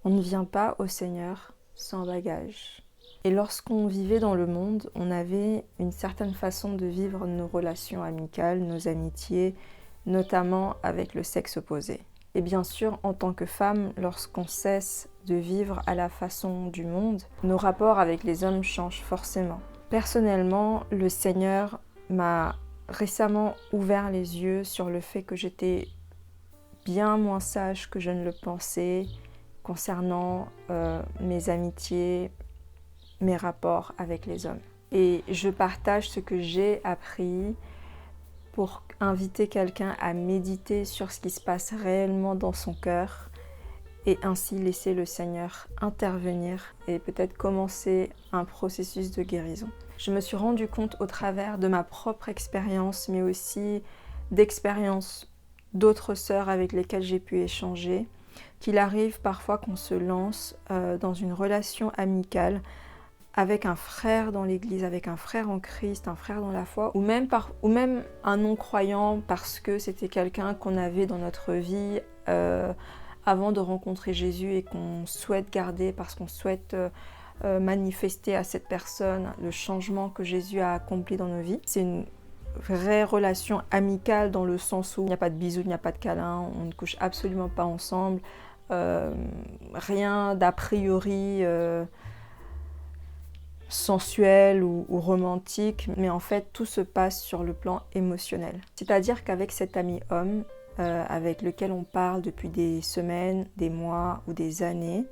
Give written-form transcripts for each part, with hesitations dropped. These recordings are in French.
On ne vient pas au Seigneur sans bagage. Et lorsqu'on vivait dans le monde, on avait une certaine façon de vivre nos relations amicales, nos amitiés, notamment avec le sexe opposé. Et bien sûr, en tant que femme, lorsqu'on cesse de vivre à la façon du monde, nos rapports avec les hommes changent forcément. Personnellement, le Seigneur m'a récemment ouvert les yeux sur le fait que j'étais bien moins sage que je ne le pensais concernant mes amitiés, mes rapports avec les hommes. Et je partage ce que j'ai appris pour inviter quelqu'un à méditer sur ce qui se passe réellement dans son cœur et ainsi laisser le Seigneur intervenir et peut-être commencer un processus de guérison. Je me suis rendu compte au travers de ma propre expérience, mais aussi d'expériences d'autres sœurs avec lesquelles j'ai pu échanger, qu'il arrive parfois qu'on se lance dans une relation amicale avec un frère dans l'église, avec un frère en Christ, un frère dans la foi, ou même un non-croyant parce que c'était quelqu'un qu'on avait dans notre vie avant de rencontrer Jésus et qu'on souhaite garder parce qu'on souhaite manifester à cette personne le changement que Jésus a accompli dans nos vies. C'est une vraie relation amicale dans le sens où il n'y a pas de bisous, il n'y a pas de câlins, on ne couche absolument pas ensemble, rien d'a priori sensuel ou romantique, mais en fait tout se passe sur le plan émotionnel. C'est-à-dire qu'avec cet ami homme avec lequel on parle depuis des semaines, des mois ou des années,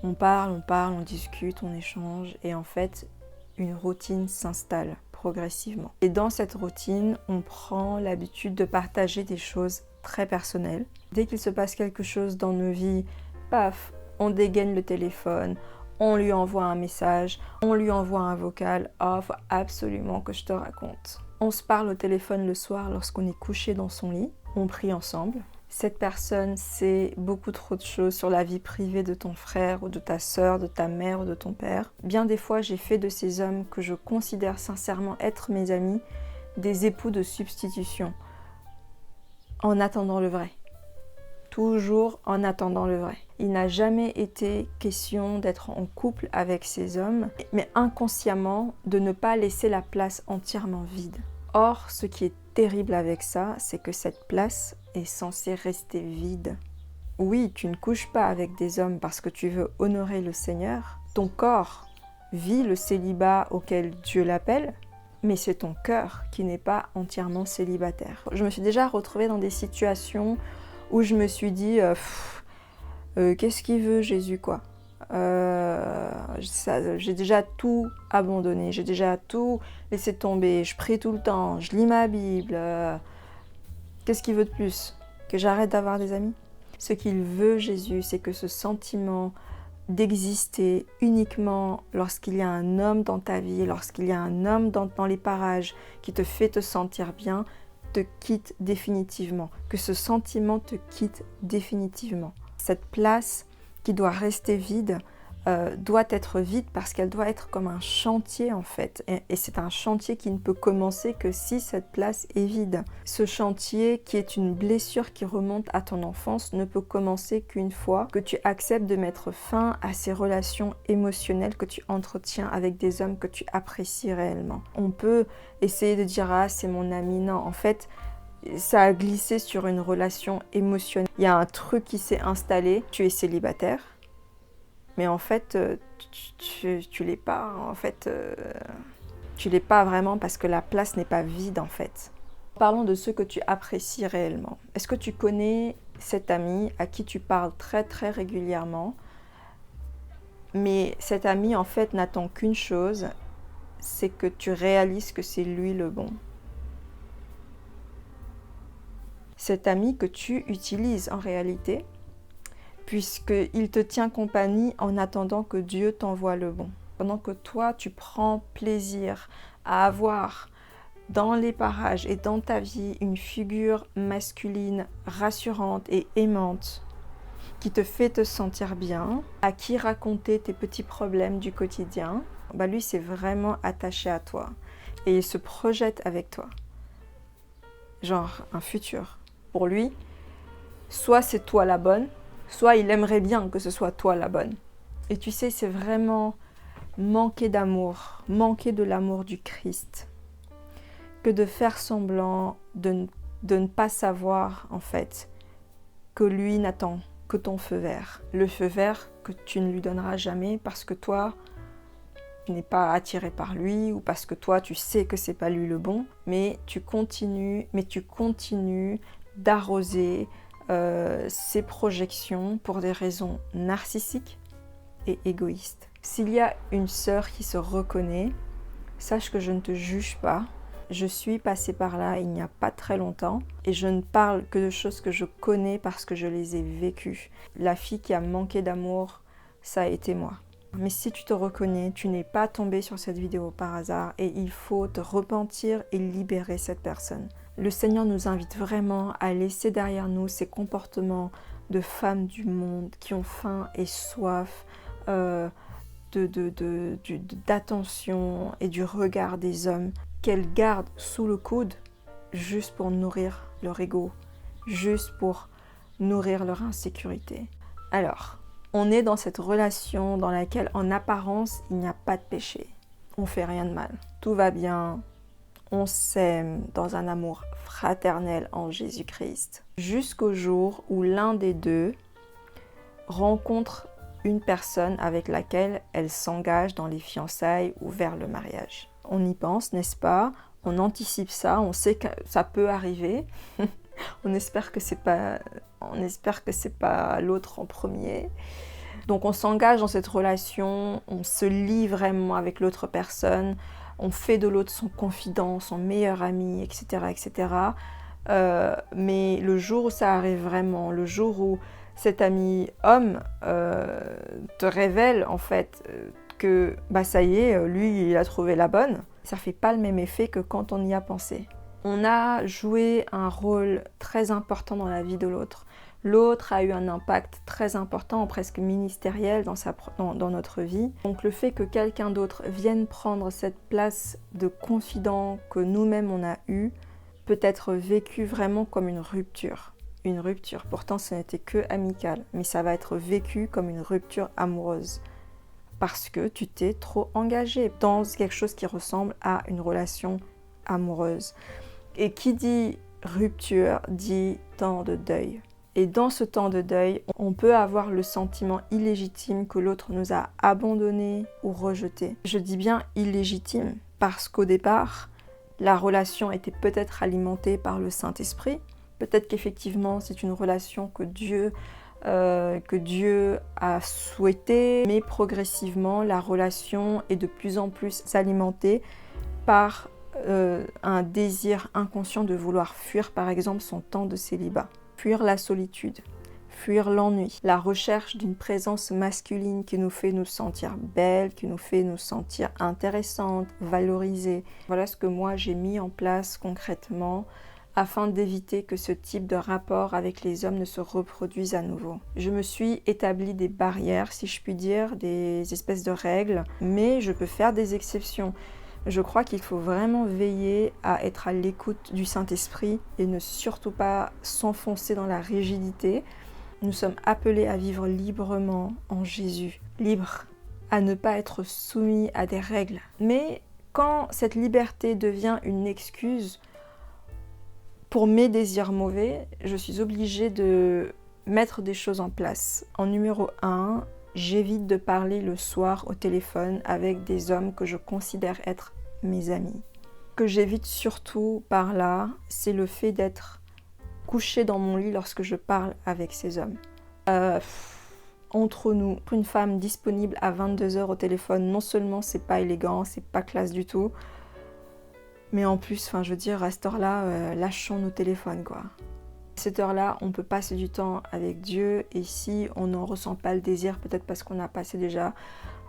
on parle, on discute, on échange et en fait une routine s'installe progressivement. Et dans cette routine, on prend l'habitude de partager des choses très personnelles. Dès qu'il se passe quelque chose dans nos vies, paf, on dégaine le téléphone, on lui envoie un message, on lui envoie un vocal. Oh, faut absolument que je te raconte. On se parle au téléphone le soir lorsqu'on est couché dans son lit. On prie ensemble. Cette personne sait beaucoup trop de choses sur la vie privée de ton frère ou de ta sœur, de ta mère ou de ton père. Bien des fois, j'ai fait de ces hommes que je considère sincèrement être mes amis des époux de substitution, en attendant le vrai. Toujours en attendant le vrai. Il n'a jamais été question d'être en couple avec ces hommes, mais inconsciemment de ne pas laisser la place entièrement vide. Or, ce qui est terrible avec ça, c'est que cette place est censée rester vide. Oui, tu ne couches pas avec des hommes parce que tu veux honorer le Seigneur. Ton corps vit le célibat auquel Dieu l'appelle, mais c'est ton cœur qui n'est pas entièrement célibataire. Je me suis déjà retrouvée dans des situations où je me suis dit qu'est-ce qu'il veut Jésus quoi, j'ai déjà tout abandonné, j'ai déjà tout laissé tomber, je prie tout le temps, je lis ma Bible, qu'est-ce qu'il veut de plus? Que j'arrête d'avoir des amis? Ce qu'il veut Jésus, c'est que ce sentiment d'exister uniquement lorsqu'il y a un homme dans ta vie, lorsqu'il y a un homme dans les parages qui te fait te sentir bien, te quitte définitivement, que ce sentiment te quitte définitivement. Cette place qui doit rester vide doit être vide parce qu'elle doit être comme un chantier en fait. Et c'est un chantier qui ne peut commencer que si cette place est vide. Ce chantier qui est une blessure qui remonte à ton enfance ne peut commencer qu'une fois que tu acceptes de mettre fin à ces relations émotionnelles que tu entretiens avec des hommes que tu apprécies réellement. On peut essayer de dire « Ah, c'est mon ami ». Non, en fait, ça a glissé sur une relation émotionnelle. Il y a un truc qui s'est installé, tu es célibataire. Mais en fait, tu l'es pas. En fait, tu l'es pas vraiment parce que la place n'est pas vide en fait. Parlons de ceux que tu apprécies réellement. Est-ce que tu connais cet ami à qui tu parles très très régulièrement, mais cet ami en fait n'attend qu'une chose, c'est que tu réalises que c'est lui le bon. Cet ami que tu utilises en réalité, puisqu'il te tient compagnie en attendant que Dieu t'envoie le bon. Pendant que toi, tu prends plaisir à avoir dans les parages et dans ta vie une figure masculine rassurante et aimante qui te fait te sentir bien, à qui raconter tes petits problèmes du quotidien, lui, c'est vraiment attaché à toi et il se projette avec toi. Genre un futur. Pour lui, soit c'est toi la bonne, soit il aimerait bien que ce soit toi la bonne. Et tu sais, c'est vraiment manquer d'amour, manquer de l'amour du Christ, que de faire semblant de ne pas savoir en fait que lui n'attend que ton feu vert. Le feu vert que tu ne lui donneras jamais parce que toi, tu n'es pas attiré par lui ou parce que toi, tu sais que c'est pas lui le bon, mais tu continues d'arroser ses projections pour des raisons narcissiques et égoïstes. S'il y a une sœur qui se reconnaît, sache que je ne te juge pas. Je suis passée par là il n'y a pas très longtemps et je ne parle que de choses que je connais parce que je les ai vécues. La fille qui a manqué d'amour, ça a été moi. Mais si tu te reconnais, tu n'es pas tombé sur cette vidéo par hasard et il faut te repentir et libérer cette personne. Le Seigneur nous invite vraiment à laisser derrière nous ces comportements de femmes du monde qui ont faim et soif d'attention et du regard des hommes qu'elles gardent sous le coude juste pour nourrir leur ego, juste pour nourrir leur insécurité. Alors, on est dans cette relation dans laquelle en apparence il n'y a pas de péché. On fait rien de mal, tout va bien, on s'aime dans un amour fraternel en Jésus-Christ. Jusqu'au jour où l'un des deux rencontre une personne avec laquelle elle s'engage dans les fiançailles ou vers le mariage. On y pense, n'est-ce pas? On anticipe ça, on sait que ça peut arriver. on espère que c'est pas l'autre en premier. Donc on s'engage dans cette relation, on se lie vraiment avec l'autre personne, on fait de l'autre son confident, son meilleur ami, etc. etc. Mais le jour où ça arrive vraiment, le jour où cet ami homme te révèle en fait que ça y est, lui il a trouvé la bonne, ça fait pas le même effet que quand on y a pensé. On a joué un rôle très important dans la vie de l'autre. L'autre a eu un impact très important, presque ministériel dans notre vie. Donc le fait que quelqu'un d'autre vienne prendre cette place de confident que nous-mêmes on a eu peut être vécu vraiment comme une rupture. Une rupture, pourtant ce n'était que amical, mais ça va être vécu comme une rupture amoureuse. Parce que tu t'es trop engagé dans quelque chose qui ressemble à une relation amoureuse. Et qui dit rupture dit temps de deuil. Et dans ce temps de deuil, on peut avoir le sentiment illégitime que l'autre nous a abandonnés ou rejetés. Je dis bien illégitime parce qu'au départ, la relation était peut-être alimentée par le Saint-Esprit. Peut-être qu'effectivement, c'est une relation que Dieu a souhaitée, mais progressivement, la relation est de plus en plus alimentée par un désir inconscient de vouloir fuir, par exemple, son temps de célibat. Fuir la solitude, fuir l'ennui, la recherche d'une présence masculine qui nous fait nous sentir belles, qui nous fait nous sentir intéressantes, valorisées. Voilà ce que moi j'ai mis en place concrètement afin d'éviter que ce type de rapport avec les hommes ne se reproduise à nouveau. Je me suis établi des barrières, si je puis dire, des espèces de règles, mais je peux faire des exceptions. Je crois qu'il faut vraiment veiller à être à l'écoute du Saint-Esprit et ne surtout pas s'enfoncer dans la rigidité. Nous sommes appelés à vivre librement en Jésus, libres, à ne pas être soumis à des règles. Mais quand cette liberté devient une excuse pour mes désirs mauvais, je suis obligée de mettre des choses en place. En numéro 1, j'évite de parler le soir au téléphone avec des hommes que je considère être mes amis. Ce que j'évite surtout par là, c'est le fait d'être couchée dans mon lit lorsque je parle avec ces hommes. Entre nous, une femme disponible à 22h au téléphone, non seulement c'est pas élégant, c'est pas classe du tout, mais en plus, je veux dire, à cette heure-là, lâchons nos téléphones, quoi. À cette heure-là, on peut passer du temps avec Dieu, et si on n'en ressent pas le désir, peut-être parce qu'on a passé déjà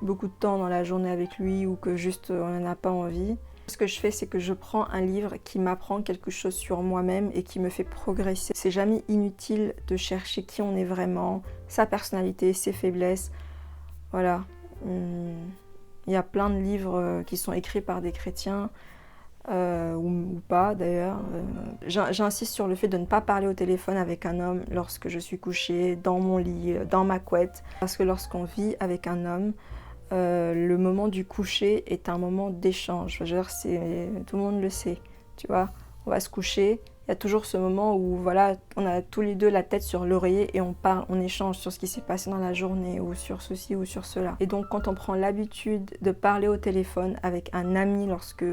beaucoup de temps dans la journée avec lui, ou que juste on n'en a pas envie. Ce que je fais, c'est que je prends un livre qui m'apprend quelque chose sur moi-même et qui me fait progresser. C'est jamais inutile de chercher qui on est vraiment, sa personnalité, ses faiblesses. Voilà. Il y a plein de livres qui sont écrits par des chrétiens ou pas d'ailleurs. J'insiste sur le fait de ne pas parler au téléphone avec un homme lorsque je suis couchée, dans mon lit, dans ma couette. Parce que lorsqu'on vit avec un homme, le moment du coucher est un moment d'échange. Je veux dire, tout le monde le sait, tu vois. On va se coucher, il y a toujours ce moment où voilà, on a tous les deux la tête sur l'oreiller et on parle, on échange sur ce qui s'est passé dans la journée ou sur ceci ou sur cela. Et donc quand on prend l'habitude de parler au téléphone avec un ami lorsque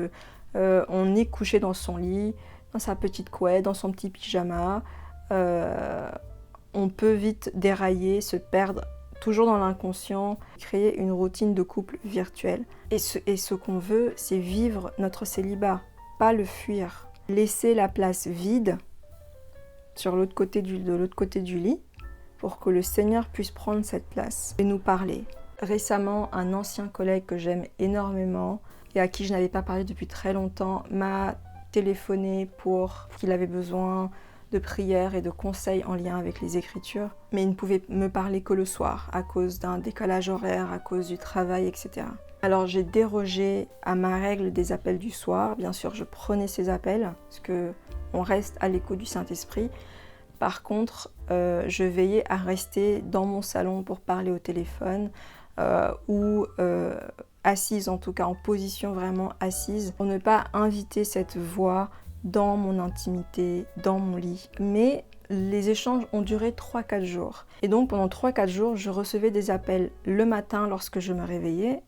on est couché dans son lit, dans sa petite couette, dans son petit pyjama, on peut vite dérailler, se perdre toujours dans l'inconscient, créer une routine de couple virtuelle. Et ce qu'on veut, c'est vivre notre célibat, pas le fuir. Laisser la place vide de l'autre côté du lit pour que le Seigneur puisse prendre cette place et nous parler. Récemment, un ancien collègue que j'aime énormément et à qui je n'avais pas parlé depuis très longtemps m'a téléphoné pour qu'il avait besoin de prières et de conseils en lien avec les Écritures, mais il ne pouvait me parler que le soir à cause d'un décalage horaire, à cause du travail, etc. Alors j'ai dérogé à ma règle des appels du soir. Bien sûr, je prenais ces appels parce qu'on reste à l'écoute du Saint-Esprit. Par contre, je veillais à rester dans mon salon pour parler au téléphone ou assise, en tout cas en position vraiment assise, pour ne pas inviter cette voix dans mon intimité, dans mon lit. Mais les échanges ont duré 3-4 jours. Et donc pendant 3-4 jours, je recevais des appels le matin lorsque je me réveillais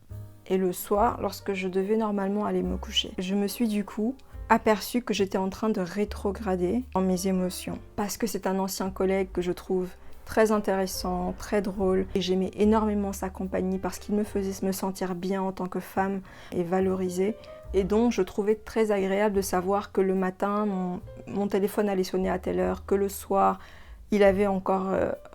et le soir lorsque je devais normalement aller me coucher. Je me suis du coup aperçue que j'étais en train de rétrograder dans mes émotions. Parce que c'est un ancien collègue que je trouve très intéressant, très drôle, et j'aimais énormément sa compagnie parce qu'il me faisait me sentir bien en tant que femme et valorisée. Et donc je trouvais très agréable de savoir que le matin, mon téléphone allait sonner à telle heure, que le soir, il avait encore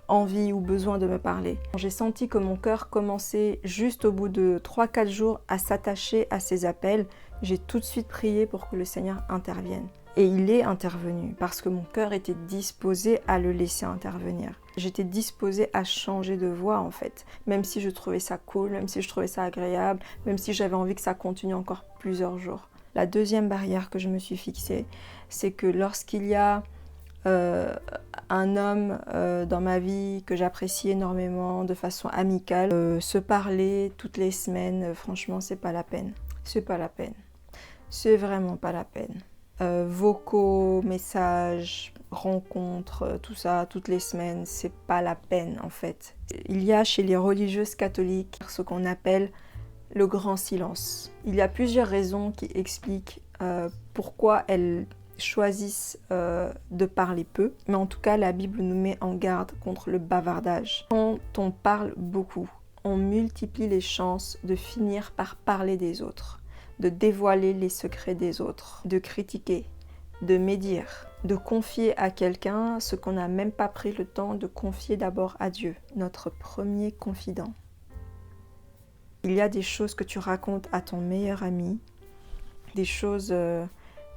envie ou besoin de me parler. J'ai senti que mon cœur commençait juste au bout de 3-4 jours à s'attacher à ces appels. J'ai tout de suite prié pour que le Seigneur intervienne. Et il est intervenu parce que mon cœur était disposé à le laisser intervenir. J'étais disposée à changer de voie en fait, même si je trouvais ça cool, même si je trouvais ça agréable, même si j'avais envie que ça continue encore plusieurs jours. La deuxième barrière que je me suis fixée, c'est que lorsqu'il y a un homme dans ma vie que j'apprécie énormément de façon amicale, se parler toutes les semaines, franchement c'est pas la peine. C'est pas la peine. C'est vraiment pas la peine. Vocaux, messages, rencontres, tout ça, toutes les semaines, c'est pas la peine en fait. Il y a chez les religieuses catholiques ce qu'on appelle le grand silence. Il y a plusieurs raisons qui expliquent pourquoi elles choisissent de parler peu, mais en tout cas la Bible nous met en garde contre le bavardage. Quand on parle beaucoup, on multiplie les chances de finir par parler des autres, de dévoiler les secrets des autres, de critiquer, de médire, de confier à quelqu'un ce qu'on n'a même pas pris le temps de confier d'abord à Dieu, notre premier confident. Il y a des choses que tu racontes à ton meilleur ami, des choses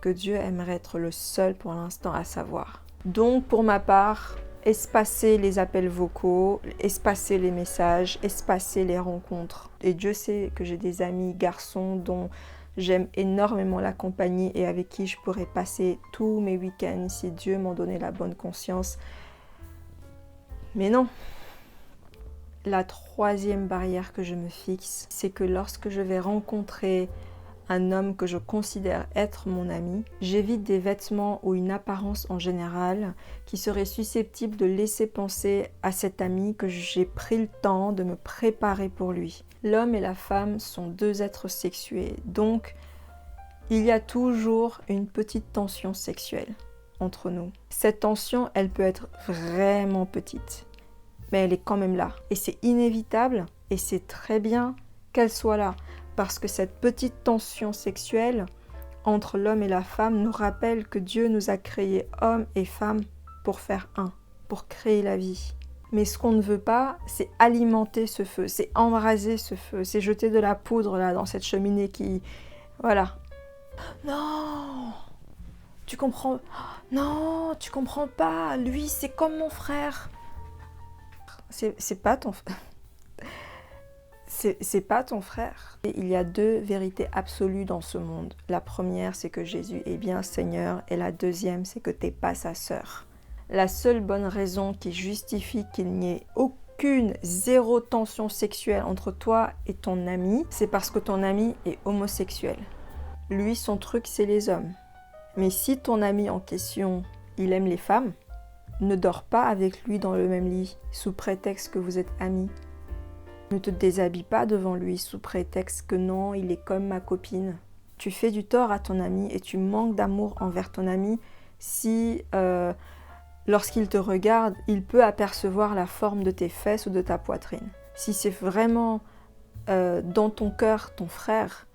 que Dieu aimerait être le seul pour l'instant à savoir. Donc pour ma part, espacer les appels vocaux, espacer les messages, espacer les rencontres. Et Dieu sait que j'ai des amis garçons dont j'aime énormément la compagnie et avec qui je pourrais passer tous mes week-ends si Dieu m'en donnait la bonne conscience. Mais non. La troisième barrière que je me fixe, c'est que lorsque je vais rencontrer un homme que je considère être mon ami, j'évite des vêtements ou une apparence en général qui serait susceptible de laisser penser à cet ami que j'ai pris le temps de me préparer pour lui. L'homme et la femme sont deux êtres sexués, donc il y a toujours une petite tension sexuelle entre nous. Cette tension, elle peut être vraiment petite, mais elle est quand même là. Et c'est inévitable et c'est très bien qu'elle soit là. Parce que cette petite tension sexuelle entre l'homme et la femme nous rappelle que Dieu nous a créés hommes et femmes pour faire un, pour créer la vie. Mais ce qu'on ne veut pas, c'est alimenter ce feu, c'est embraser ce feu, c'est jeter de la poudre là dans cette cheminée qui... Voilà. Non, tu comprends... Non, tu comprends pas, lui c'est comme mon frère. C'est pas ton frère. c'est pas ton frère. Et il y a deux vérités absolues dans ce monde. La première, c'est que Jésus est bien Seigneur, et la deuxième, c'est que t'es pas sa sœur. La seule bonne raison qui justifie qu'il n'y ait aucune zéro tension sexuelle entre toi et ton ami, c'est parce que ton ami est homosexuel. Lui, son truc, c'est les hommes. Mais si ton ami en question, il aime les femmes, ne dors pas avec lui dans le même lit, sous prétexte que vous êtes amis. Ne te déshabille pas devant lui sous prétexte que non, il est comme ma copine. Tu fais du tort à ton ami et tu manques d'amour envers ton ami si, lorsqu'il te regarde, il peut apercevoir la forme de tes fesses ou de ta poitrine. Si c'est vraiment dans ton cœur ton frère,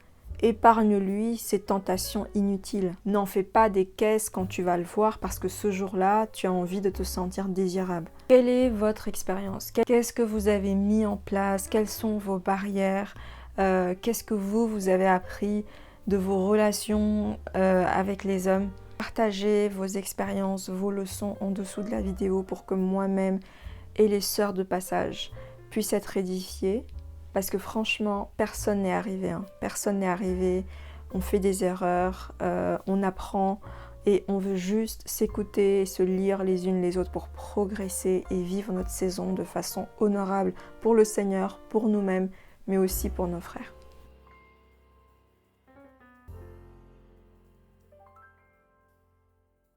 épargne-lui ces tentations inutiles. N'en fais pas des caisses quand tu vas le voir parce que ce jour-là, tu as envie de te sentir désirable. Quelle est votre expérience? Qu'est-ce que vous avez mis en place? Quelles sont vos barrières? Qu'est-ce que vous avez appris de vos relations avec les hommes? Partagez vos expériences, vos leçons en dessous de la vidéo pour que moi-même et les sœurs de passage puissent être édifiées. Parce que franchement, personne n'est arrivé. Personne n'est arrivé. On fait des erreurs, on apprend et on veut juste s'écouter et se lire les unes les autres pour progresser et vivre notre saison de façon honorable pour le Seigneur, pour nous-mêmes, mais aussi pour nos frères.